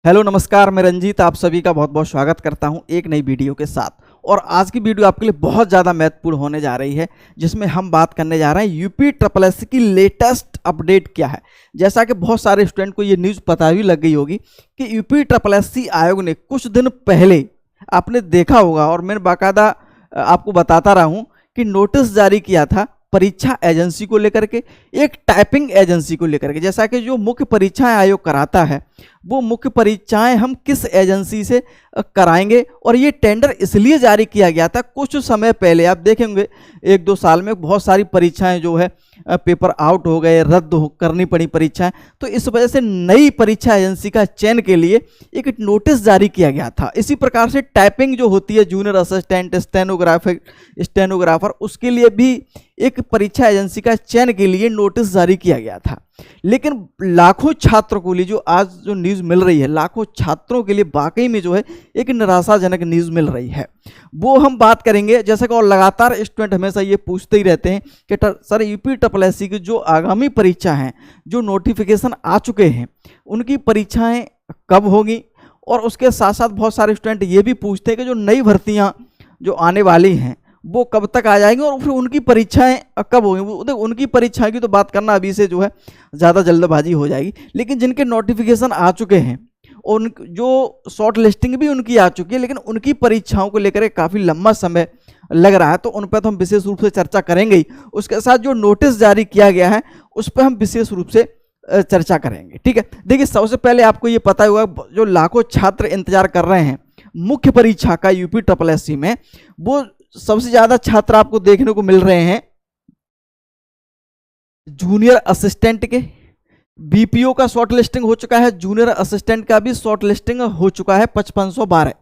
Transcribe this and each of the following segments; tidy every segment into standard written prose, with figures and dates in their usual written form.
Hello नमस्कार, मैं रंजीत आप सभी का बहुत बहुत स्वागत करता हूं एक नई वीडियो के साथ। और आज की वीडियो आपके लिए बहुत ज़्यादा महत्वपूर्ण होने जा रही है, जिसमें हम बात करने जा रहे हैं यूपी SSS की लेटेस्ट अपडेट क्या है। जैसा कि बहुत सारे स्टूडेंट को ये न्यूज़ पता भी लग गई होगी कि यूपी SSS आयोग ने कुछ दिन पहले, आपने देखा होगा और मैं बाकायदा आपको बताता रहा हूँ कि नोटिस जारी किया था परीक्षा एजेंसी को लेकर के, एक टाइपिंग एजेंसी को लेकर के। जैसा कि जो मुख्य परीक्षाएं आयोग कराता है, वो मुख्य परीक्षाएं हम किस एजेंसी से कराएंगे, और ये टेंडर इसलिए जारी किया गया था कुछ समय पहले। आप देखेंगे 1-2 साल में बहुत सारी परीक्षाएं जो है पेपर आउट हो गए, रद्द करनी पड़ी परीक्षाएं। तो इस वजह से नई परीक्षा एजेंसी का चयन के लिए एक नोटिस जारी किया गया था। इसी प्रकार से टाइपिंग जो होती है, जूनियर असिस्टेंट, स्टेनोग्राफर, उसके लिए भी एक परीक्षा एजेंसी का चयन के लिए नोटिस जारी किया गया था। लेकिन लाखों छात्रों को लिए जो आज जो न्यूज़ मिल रही है, लाखों छात्रों के लिए वाकई में जो है एक निराशाजनक न्यूज़ मिल रही है, वो हम बात करेंगे। जैसे कि और लगातार स्टूडेंट हमेशा ये पूछते ही रहते हैं कि सर यूपी SSS की जो आगामी परीक्षा हैं, जो नोटिफिकेशन आ चुके हैं, उनकी परीक्षाएं कब होगी। और उसके साथ साथ बहुत सारे स्टूडेंट ये भी पूछते हैं कि जो नई भर्तियाँ जो आने वाली हैं वो कब तक आ जाएंगी और फिर उनकी परीक्षाएं कब होंगी। उनकी परीक्षाएं की तो बात करना अभी से जो है ज़्यादा जल्दबाजी हो जाएगी। लेकिन जिनके नोटिफिकेशन आ चुके हैं और उन जो शॉर्ट लिस्टिंग भी उनकी आ चुकी है, लेकिन उनकी परीक्षाओं को लेकर काफ़ी लंबा समय लग रहा है, तो उन पर तो हम विशेष रूप से चर्चा करेंगे ही। उसके साथ जो नोटिस जारी किया गया है उस पर हम विशेष रूप से चर्चा करेंगे। ठीक है, देखिए सबसे पहले आपको ये पता हुआ, जो लाखों छात्र इंतजार कर रहे हैं मुख्य परीक्षा का यूपी SSS में, वो सबसे ज्यादा छात्र आपको देखने को मिल रहे हैं जूनियर असिस्टेंट के। बीपीओ का शॉर्ट लिस्टिंग हो चुका है, जूनियर असिस्टेंट का भी शॉर्ट लिस्टिंग हो चुका है 5512।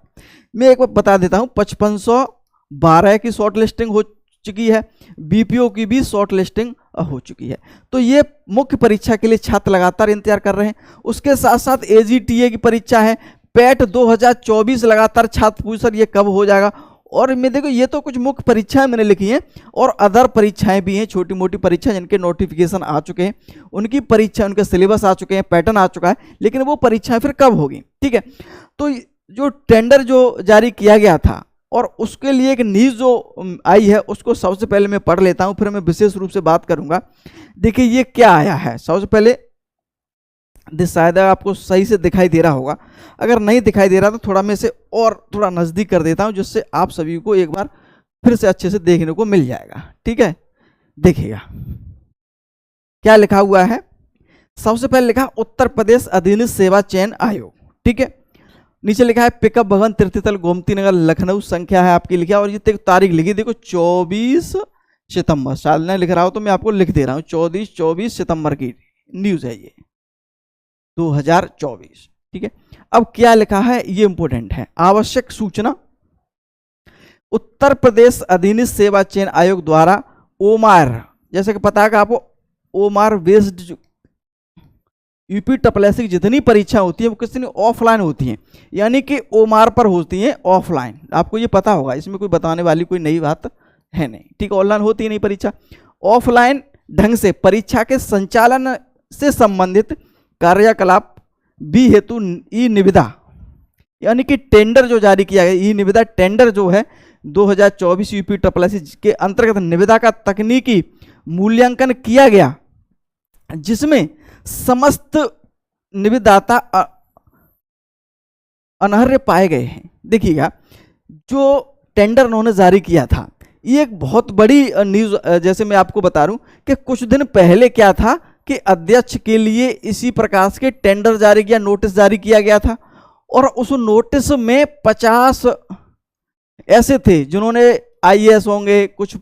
मैं एक बार बता देता हूं, 5512 की शॉर्ट लिस्टिंग हो चुकी है, बीपीओ की भी शॉर्ट लिस्टिंग हो चुकी है। तो ये मुख्य परीक्षा के लिए छात्र लगातार इंतजार कर रहे हैं। उसके साथ साथ एजीटीए की परीक्षा है, पैट 2024 लगातार छात्र पूछ सर ये कब हो जाएगा। और मैं देखो, ये तो कुछ मुख्य परीक्षाएं मैंने लिखी हैं, और अदर परीक्षाएं भी हैं, छोटी मोटी परीक्षा जिनके नोटिफिकेशन आ चुके हैं, उनकी परीक्षा, उनके सिलेबस आ चुके हैं, पैटर्न आ चुका है, लेकिन वो परीक्षाएं फिर कब होगी। ठीक है, तो जो टेंडर जो जारी किया गया था और उसके लिए एक न्यूज़ जो आई है, उसको सबसे पहले मैं पढ़ लेता हूँ, फिर मैं विशेष रूप से बात करूँगा। देखिए ये क्या आया है। सबसे पहले शायद आपको सही से दिखाई दे रहा होगा, अगर नहीं दिखाई दे रहा तो थोड़ा मैं इसे और थोड़ा नज़दीक कर देता हूं, जिससे आप सभी को एक बार फिर से अच्छे से देखने को मिल जाएगा। ठीक है, देखिएगा क्या लिखा हुआ है। सबसे पहले लिखा उत्तर प्रदेश अधीनस्थ सेवा चयन आयोग। ठीक है, नीचे लिखा है पिकअप भवन तीर्थस्थल गोमती नगर लखनऊ, संख्या है आपकी लिखा, और ये तारीख लिखी देखो 24 सितंबर। शायद नहीं लिख रहा हो तो मैं आपको लिख दे रहा हूँ, 24 सितंबर की न्यूज़ है ये, 2024। ठीक है, अब क्या लिखा है ये इंपॉर्टेंट है। आवश्यक सूचना, उत्तर प्रदेश अधीनस्थ सेवा चयन आयोग द्वारा ओमार, जैसे कि पता है कि आपको ओमार बेस्ड यूपी SSS की जितनी परीक्षा होती है वो किसी ऑफलाइन होती हैं, यानी कि ओमार पर होती हैं ऑफलाइन। आपको ये पता होगा, इसमें कोई बताने वाली कोई नई बात है नहीं। ठीक है, ऑनलाइन होती है नहीं परीक्षा, ऑफलाइन ढंग से परीक्षा के संचालन से संबंधित कार्यकलाप भी हेतु ई निविदा, यानी कि टेंडर जो जारी किया गया, ई निविदा टेंडर जो है 2024 यूपी SSS के अंतर्गत निविदा का तकनीकी मूल्यांकन किया गया, जिसमें समस्त निविदाता अनर्ह पाए गए हैं। देखिएगा, जो टेंडर उन्होंने जारी किया था, ये एक बहुत बड़ी न्यूज़। जैसे मैं आपको बता दूं कि कुछ दिन पहले क्या था कि अध्यक्ष के लिए इसी प्रकार के टेंडर जारी किया, नोटिस जारी किया गया था, और उस नोटिस में 50 ऐसे थे जिन्होंने IAS होंगे, कुछ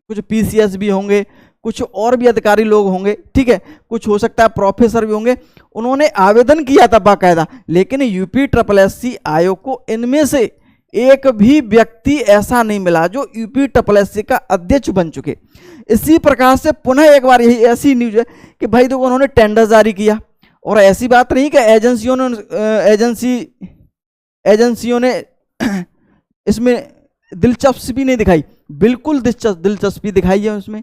PCS भी होंगे, कुछ और भी अधिकारी लोग होंगे। ठीक है, कुछ हो सकता है प्रोफेसर भी होंगे, उन्होंने आवेदन किया था बाकायदा। लेकिन यूपी SSS आयोग को इनमें से एक भी व्यक्ति ऐसा नहीं मिला जो यूपी SSS का अध्यक्ष बन चुके। इसी प्रकार से पुनः एक बार यही ऐसी न्यूज है कि भाई देखो उन्होंने टेंडर जारी किया, और ऐसी बात नहीं कि एजेंसियों ने इसमें दिलचस्पी नहीं दिखाई, बिल्कुल दिलचस्पी दिखाई है उसमें।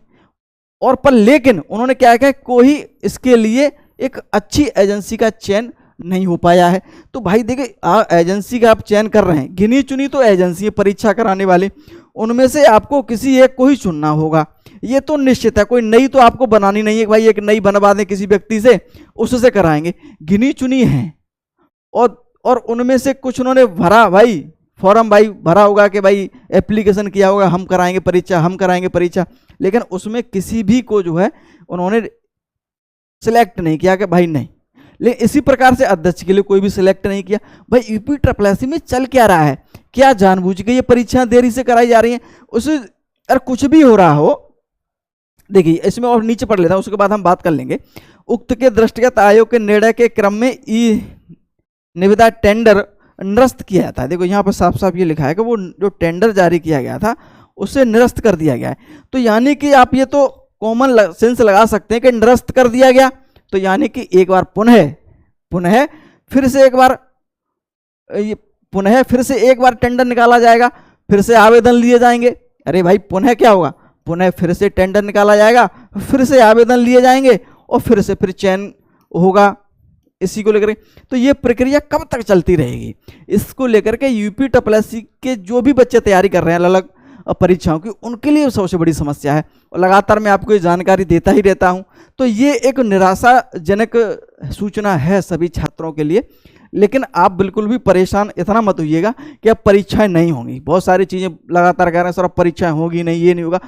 और पर लेकिन उन्होंने क्या किया, कोई इसके लिए एक अच्छी एजेंसी का चयन नहीं हो पाया है। तो भाई देखिए एजेंसी का आप चयन कर रहे हैं, गिनी चुनी तो एजेंसी है परीक्षा कराने वाले, उनमें से आपको किसी एक को ही चुनना होगा, ये तो निश्चित है। कोई नई तो आपको बनानी नहीं है कि भाई एक नई बनवा दें किसी व्यक्ति से, उससे कराएंगे। गिनी चुनी है और उनमें से कुछ उन्होंने भरा भाई फॉर्म, भाई भरा होगा कि भाई एप्लीकेशन किया होगा हम कराएंगे परीक्षा, हम कराएंगे परीक्षा, लेकिन उसमें किसी भी को जो है उन्होंने सिलेक्ट नहीं किया कि भाई नहीं। लेकिन इसी प्रकार से अध्यक्ष के लिए कोई भी सिलेक्ट नहीं किया। भाई यूपी ट्रिपल में चल क्या रहा है, क्या जानबूझ के ये परीक्षाएं देरी से कराई जा रही हैं? उस अगर कुछ भी हो रहा हो, देखिए इसमें और नीचे पढ़ लेता हूं, उसके बाद हम बात कर लेंगे। उक्त के दृष्टिगत आयोग के निर्णय के क्रम में ई निविदा टेंडर निरस्त किया जाता है। देखो यहाँ पर साफ साफ ये लिखा है कि वो जो टेंडर जारी किया गया था उसे निरस्त कर दिया गया है। तो यानी कि आप ये तो कॉमन सेंस लगा सकते हैं कि निरस्त कर दिया गया, तो यानी कि एक बार पुनः फिर से एक बार टेंडर निकाला जाएगा, फिर से आवेदन लिए जाएंगे। अरे भाई पुनः क्या होगा, पुनः फिर से टेंडर निकाला जाएगा, फिर से आवेदन लिए जाएंगे और फिर चयन होगा इसी को लेकर। तो ये प्रक्रिया कब तक चलती रहेगी? इसको लेकर के यूपी ट्रिपल के जो भी बच्चे तैयारी कर रहे हैं अलग अलग परीक्षाओं की, उनके लिए सबसे बड़ी समस्या है और लगातार मैं आपको ये जानकारी देता ही रहता हूं। तो ये एक निराशाजनक सूचना है सभी छात्रों के लिए। लेकिन आप बिल्कुल भी परेशान इतना मत होइएगा कि अब परीक्षाएं नहीं होंगी। बहुत सारी चीज़ें लगातार कह रहे हैं सर अब परीक्षाएं होगी नहीं, ये नहीं होगा,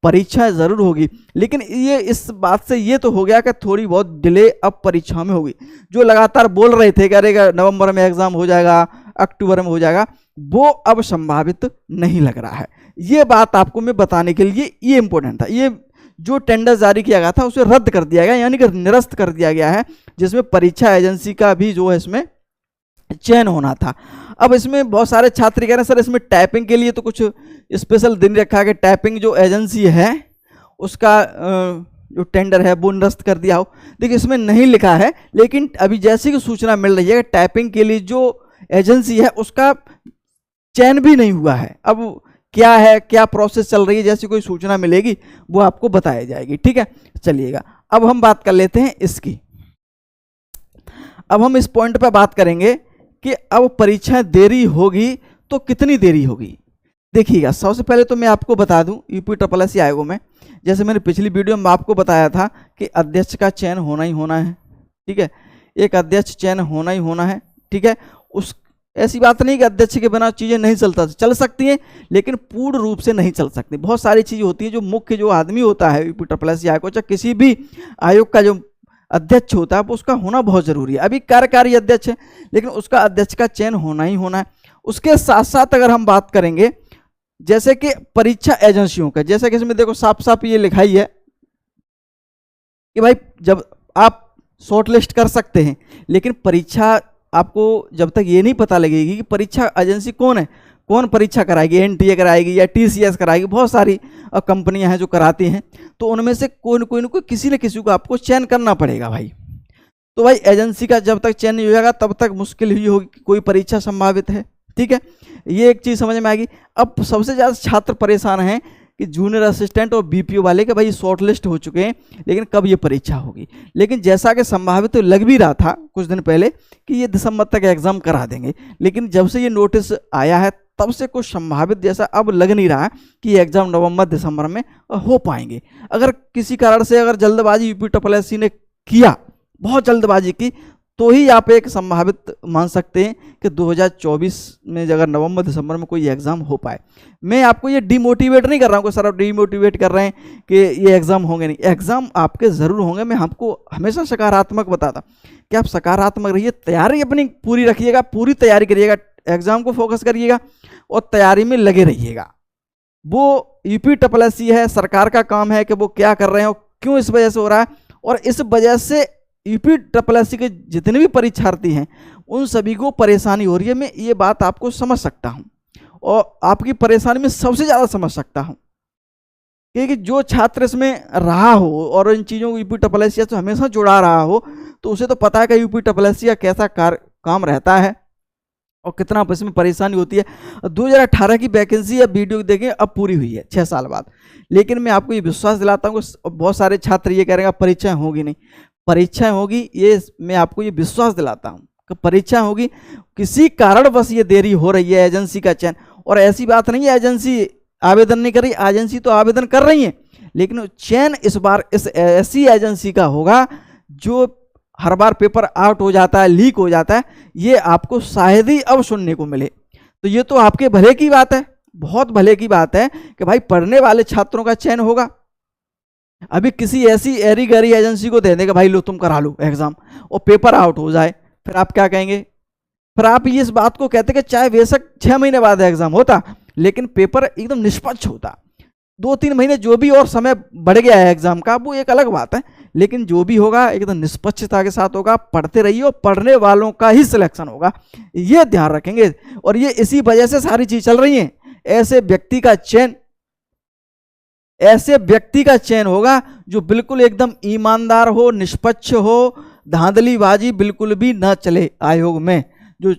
परीक्षाएं ज़रूर होगी। लेकिन ये इस बात से ये तो हो गया कि थोड़ी बहुत डिले अब परीक्षा में होगी। जो लगातार बोल रहे थे कि अरे नवंबर में एग्ज़ाम हो जाएगा, अक्टूबर में हो जाएगा, वो अब संभावित नहीं लग रहा है। ये बात आपको मैं बताने के लिए ये इम्पोर्टेंट था। ये जो टेंडर जारी किया गया था उसे रद्द कर दिया गया, यानी कि निरस्त कर दिया गया है, जिसमें परीक्षा एजेंसी का भी जो है इसमें चयन होना था। अब इसमें बहुत सारे छात्र कह रहे हैं सर इसमें टाइपिंग के लिए तो कुछ स्पेशल दिन रखा है कि टाइपिंग जो एजेंसी है उसका जो टेंडर है वो निरस्त कर दिया हो। देखिए इसमें नहीं लिखा है, लेकिन अभी जैसी की सूचना मिल रही है कि टाइपिंग के लिए जो एजेंसी है उसका चयन भी नहीं हुआ है। अब क्या है, क्या प्रोसेस चल रही है, जैसी कोई सूचना मिलेगी वो आपको बताई जाएगी। ठीक है, चलिएगा अब हम बात कर लेते हैं इसकी। अब हम इस पॉइंट पर बात करेंगे कि अब परीक्षाएं देरी होगी तो कितनी देरी होगी। देखिएगा सबसे पहले तो मैं आपको बता दूं यूपी ट्रिपल आयोगों में, जैसे मैंने पिछली वीडियो में आपको बताया था कि अध्यक्ष का चयन होना ही होना है। ठीक है, एक अध्यक्ष चयन होना ही होना है। ठीक है, उस ऐसी बात नहीं कि अध्यक्ष के बिना चीज़ें नहीं चल सकती हैं, लेकिन पूर्ण रूप से नहीं चल सकती। बहुत सारी चीज़ें होती हैं जो मुख्य जो आदमी होता है यूपी ट्रिपल आयोग, चाहे किसी भी आयोग का जो अध्यक्ष होता है वो उसका होना बहुत ज़रूरी है। अभी कार्यकारी अध्यक्ष है, लेकिन उसका अध्यक्ष का चयन होना ही होना है। उसके साथ साथ अगर हम बात करेंगे जैसे कि परीक्षा एजेंसियों का, जैसे कि इसमें देखो साफ साफ ये लिखा ही है कि भाई जब आप शॉर्ट लिस्ट कर सकते हैं, लेकिन परीक्षा आपको जब तक ये नहीं पता लगेगी कि परीक्षा एजेंसी कौन है, कौन परीक्षा कराएगी, एनटीए कराएगी या टीसीएस कराएगी, बहुत सारी कंपनियां हैं जो कराती हैं, तो उनमें से कोई न कोई किसी न किसी को आपको चयन करना पड़ेगा भाई। तो भाई एजेंसी का जब तक चयन नहीं हो जाएगा तब तक मुश्किल ही होगी कि कोई परीक्षा संभावित है। ठीक है, ये एक चीज़ समझ में आएगी। अब सबसे ज़्यादा छात्र परेशान हैं कि जूनियर असिस्टेंट और बीपीओ वाले के भाई शॉर्ट लिस्ट हो चुके हैं, लेकिन कब ये परीक्षा होगी। लेकिन जैसा कि संभावित तो लग भी रहा था कुछ दिन पहले कि ये दिसंबर तक एग्ज़ाम करा देंगे, लेकिन जब से ये नोटिस आया है तब से कुछ संभावित जैसा अब लग नहीं रहा है कि एग्ज़ाम नवंबर दिसंबर में हो पाएंगे। अगर किसी कारण से अगर जल्दबाजी यूपी ट्रिपल ने किया, बहुत जल्दबाजी की, तो ही आप एक संभावित मान सकते हैं कि 2024 में अगर नवंबर दिसंबर में कोई एग्ज़ाम हो पाए। मैं आपको ये डिमोटिवेट नहीं कर रहा हूँ कि सर आप डिमोटिवेट कर रहे हैं कि ये एग्ज़ाम होंगे नहीं, एग्ज़ाम आपके ज़रूर होंगे। मैं आपको हमेशा सकारात्मक बताता कि आप सकारात्मक रहिए, तैयारी अपनी पूरी रखिएगा, पूरी तैयारी करिएगा, एग्ज़ाम को फोकस करिएगा और तैयारी में लगे रहिएगा। वो यूपी ट्रिपल है, सरकार का काम है कि वो क्या कर रहे हैं और क्यों इस वजह से हो रहा है, और इस वजह से यूपी ट्रिपल के जितने भी परीक्षार्थी हैं उन सभी को परेशानी हो रही है। मैं ये बात आपको समझ सकता हूँ और आपकी परेशानी में सबसे ज़्यादा समझ सकता हूँ, क्योंकि जो छात्र इसमें रहा हो और इन चीज़ों को यूपी ट्रिपल से हमेशा जुड़ा रहा हो तो उसे तो पता है कि यूपी ट्रिपल का कैसा काम रहता है और कितना इसमें परेशानी होती है। 2018 की वैकेंसी अब वीडियो देखें अब पूरी हुई है 6 साल बाद, लेकिन मैं आपको ये विश्वास दिलाता हूँ कि बहुत सारे छात्र ये कह रहे हैं परीक्षाएं होगी नहीं, परीक्षाएं होगी, ये मैं आपको ये विश्वास दिलाता हूँ परीक्षा होगी, किसी कारणवश ये देरी हो रही है एजेंसी का चयन, और ऐसी बात नहीं है एजेंसी आवेदन नहीं कर रही, एजेंसी तो आवेदन कर रही है, लेकिन चयन इस बार इस ऐसी एजेंसी का होगा जो हर बार पेपर आउट हो जाता है, लीक हो जाता है, ये आपको शायद ही अब सुनने को मिले। तो ये तो आपके भले की बात है, बहुत भले की बात है कि भाई पढ़ने वाले छात्रों का चयन होगा। अभी किसी ऐसी एरी गरी एजेंसी को दे देगा भाई लो तुम करा लो एग्जाम, और पेपर आउट हो जाए, फिर आप क्या कहेंगे? फिर आप इस बात को कहते कि चाहे बेशक 6 महीने बाद एग्जाम होता, लेकिन पेपर एकदम निष्पक्ष होता। 2-3 महीने जो भी और समय बढ़ गया है एग्जाम का, वो एक अलग बात है, लेकिन जो भी होगा एकदम निष्पक्षता के साथ होगा। पढ़ते रहिए और पढ़ने वालों का ही सिलेक्शन होगा, ये ध्यान रखेंगे। और ये इसी वजह से सारी चीज चल रही है। ऐसे व्यक्ति का चयन होगा जो बिल्कुल एकदम ईमानदार हो, निष्पक्ष हो, धांधलीबाजी बिल्कुल भी न चले। आयोग में जो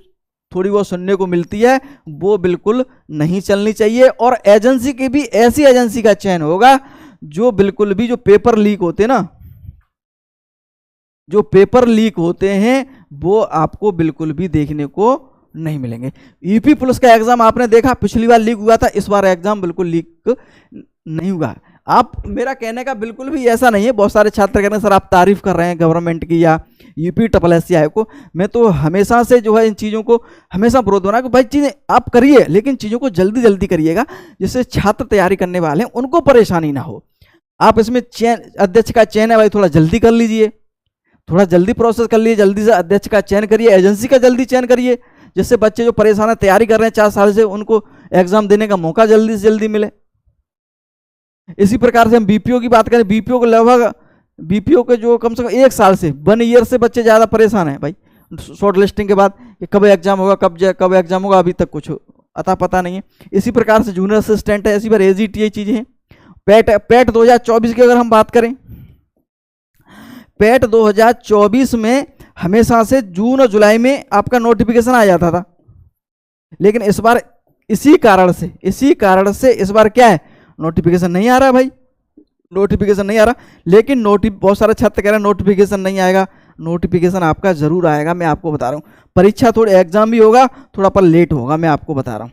थोड़ी बहुत सुनने को मिलती है वो बिल्कुल नहीं चलनी चाहिए। और एजेंसी की भी ऐसी एजेंसी का चयन होगा जो बिल्कुल भी, जो पेपर लीक होते हैं ना, जो पेपर लीक होते हैं वो आपको बिल्कुल भी देखने को नहीं मिलेंगे। यूपी पुलिस का एग्जाम आपने देखा, पिछली बार लीक हुआ था, इस बार एग्जाम बिल्कुल लीक नहीं हुआ। आप, मेरा कहने का बिल्कुल भी ऐसा नहीं है। बहुत सारे छात्र कह रहे हैं सर आप तारीफ कर रहे हैं गवर्नमेंट की या यूपी SSSC आयोग को। मैं तो हमेशा से जो है इन चीज़ों को हमेशा विरोध बना कि भाई चीज़ें आप करिए, लेकिन चीज़ों को जल्दी जल्दी करिएगा, जिससे छात्र तैयारी करने वाले हैं उनको परेशानी ना हो। आप इसमें चयन, अध्यक्ष का चयन है भाई, थोड़ा जल्दी कर लीजिए, थोड़ा जल्दी प्रोसेस कर लीजिए, जल्दी से अध्यक्ष का चयन करिए, एजेंसी का जल्दी चयन करिए, जिससे बच्चे जो परेशान है, तैयारी कर रहे हैं 4 साल से, उनको एग्जाम देने का मौका जल्दी से जल्दी मिले। इसी प्रकार से हम बीपीओ की बात करें, बीपीओ को लगभग, बीपीओ के जो कम से कम 1 साल से 1 ईयर से बच्चे ज़्यादा परेशान हैं भाई, शॉर्ट लिस्टिंग के बाद कि कब एग्जाम होगा, कब एग्जाम होगा, अभी तक कुछ अता पता नहीं है। इसी प्रकार से जूनियर असिस्टेंट है, इसी पर AGTA चीज़ें हैं। पैट 2024 की अगर हम बात करें, पैट 2024 में हमेशा से जून और जुलाई में आपका नोटिफिकेशन आ जाता था, लेकिन इस बार इसी कारण से इस बार क्या है, नोटिफिकेशन नहीं आ रहा भाई, नोटिफिकेशन नहीं आ रहा। लेकिन बहुत सारे छात्र कह रहे हैं नोटिफिकेशन नहीं आएगा, नोटिफिकेशन आपका जरूर आएगा, मैं आपको बता रहा हूँ। परीक्षा थोड़ी, एग्जाम भी होगा थोड़ा पर लेट होगा, मैं आपको बता रहा हूँ।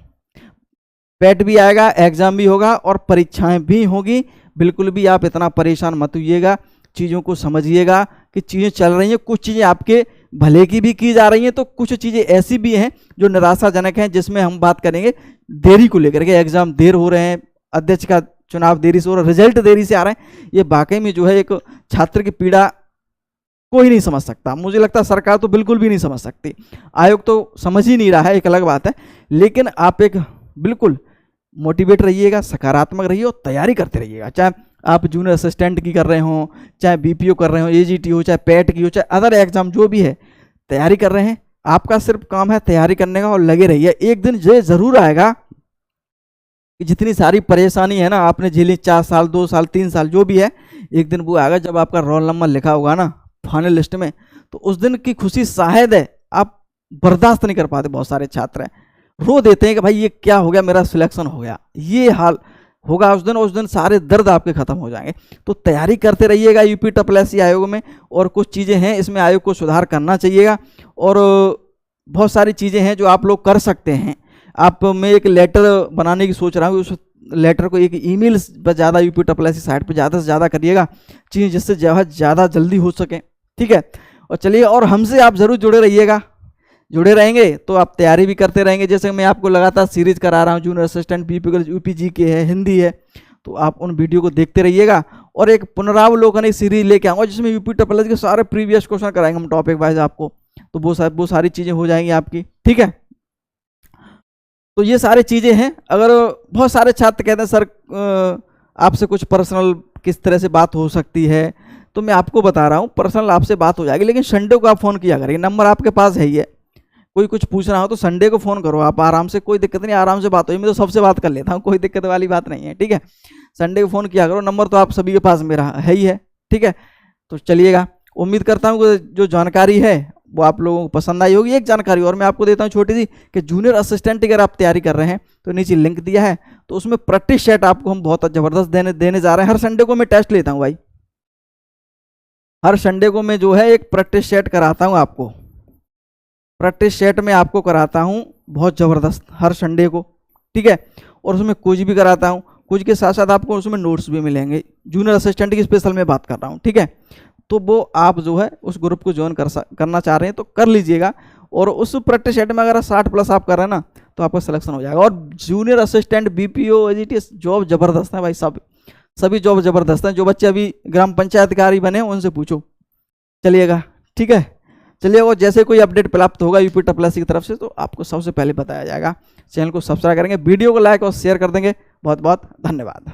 पैट भी आएगा, एग्जाम भी होगा और परीक्षाएं भी होगी। बिल्कुल भी आप इतना परेशान मत होइएगा, चीज़ों को समझिएगा कि चीज़ें चल रही हैं, कुछ चीज़ें आपके भले की भी की जा रही हैं, तो कुछ चीज़ें ऐसी भी हैं जो निराशाजनक हैं, जिसमें हम बात करेंगे देरी को लेकर के। एग्जाम देर हो रहे हैं, अध्यक्ष का चुनाव देरी से हो रहा है, रिजल्ट देरी से आ रहे हैं, ये वाकई में जो है एक छात्र की पीड़ा कोई नहीं समझ सकता। मुझे लगता है सरकार तो बिल्कुल भी नहीं समझ सकती, आयोग तो समझ ही नहीं रहा है, एक अलग बात है। लेकिन आप एक बिल्कुल मोटिवेट रहिएगा, सकारात्मक रहिए और तैयारी करते रहिएगा। चाहे आप जूनियर असिस्टेंट की कर रहे हो, चाहे बीपीओ कर रहे हो, AGT हो, चाहे पैट की हो, चाहे अदर एग्जाम जो भी है, तैयारी कर रहे हैं, आपका सिर्फ काम है तैयारी करने का और लगे रहिए। एक दिन ये जरूर आएगा कि जितनी सारी परेशानी है ना आपने झेली, 4 साल 2 साल 3 साल जो भी है, एक दिन वो आएगा जब आपका रोल नंबर लिखा होगा ना फाइनल लिस्ट में, तो उस दिन की खुशी शायद है आप बर्दाश्त नहीं कर पाते। बहुत सारे छात्र हैं रो देते हैं कि भाई ये क्या हो गया, मेरा सिलेक्शन हो गया, ये हाल होगा उस दिन सारे दर्द आपके खत्म हो जाएंगे। तो तैयारी करते रहिएगा यूपी SSSC आयोग में। और कुछ चीज़ें हैं इसमें आयोग को सुधार करना चाहिएगा, और बहुत सारी चीज़ें हैं जो आप लोग कर सकते हैं। आप, मैं एक लेटर बनाने की सोच रहा हूँ, उस लेटर को एक ईमेल पर ज़्यादा यूपी SSSC साइट पर ज़्यादा से ज़्यादा करिएगा चीज़ें, जिससे ज़्यादा जल्दी हो सके, ठीक है। और चलिए, और हमसे आप ज़रूर जुड़े रहिएगा, जुड़े रहेंगे तो आप तैयारी भी करते रहेंगे। जैसे मैं आपको लगातार सीरीज करा रहा हूँ, जूनियर असिस्टेंट UPG के है, हिंदी है, तो आप उन वीडियो को देखते रहिएगा। और एक पुनरावलोकन एक सीरीज लेके आऊँगा जिसमें यूपी SSSC के सारे प्रीवियस क्वेश्चन कराएंगे हम टॉपिक वाइज आपको, तो वो सारी चीज़ें हो जाएंगी आपकी, ठीक है। तो ये सारी चीज़ें हैं। अगर बहुत सारे छात्र कहते हैं सर आपसे कुछ पर्सनल किस तरह से बात हो सकती है, तो मैं आपको बता रहा हूँ पर्सनल आपसे बात हो जाएगी, लेकिन संडे को आप फ़ोन किया करिए, नंबर आपके पास है ही है। कोई कुछ पूछना हो तो संडे को फ़ोन करो आप, आराम से, कोई दिक्कत नहीं, आराम से बात हो। मैं तो सबसे बात कर लेता हूँ, कोई दिक्कत वाली बात नहीं है, ठीक है। संडे को फ़ोन किया करो, नंबर तो आप सभी के पास मेरा है ही है, ठीक है। तो चलिएगा, उम्मीद करता हूँ कि जो जानकारी है वो आप लोगों को पसंद आई होगी। एक जानकारी और मैं आपको देता हूँ छोटी सी, कि जूनियर असिस्टेंट अगर आप तैयारी कर रहे हैं तो नीचे लिंक दिया है, तो उसमें प्रैक्टिस सेट आपको हम बहुत ज़बरदस्त देने जा रहे हैं। हर संडे को मैं टेस्ट लेता हूँ भाई, हर संडे को मैं जो है एक प्रैक्टिस सेट कराता हूँ आपको, प्रैक्टिस सेट में आपको कराता हूँ बहुत ज़बरदस्त हर संडे को, ठीक है। और उसमें क्विज भी कराता हूँ, क्विज के साथ साथ आपको उसमें नोट्स भी मिलेंगे। जूनियर असिस्टेंट की स्पेशल में बात कर रहा हूँ, ठीक है। तो वो आप जो है उस ग्रुप को ज्वाइन करना चाह रहे हैं तो कर लीजिएगा। और उस प्रैक्टिस सेट में अगर 60+ आप कर रहे हैं ना तो आपका सिलेक्शन हो जाएगा। और junior assistant, BPO, AGTS job ज़बरदस्त है भाई, सभी जॉब ज़बरदस्त हैं। जो बच्चे अभी ग्राम पंचायत अधिकारी बने उनसे पूछो, चलिएगा, ठीक है। चलिए, और जैसे कोई अपडेट प्राप्त होगा यूपी ट्रिपल की तरफ से तो आपको सबसे पहले बताया जाएगा। चैनल को सब्सक्राइब करेंगे, वीडियो को लाइक और शेयर कर देंगे। बहुत बहुत धन्यवाद।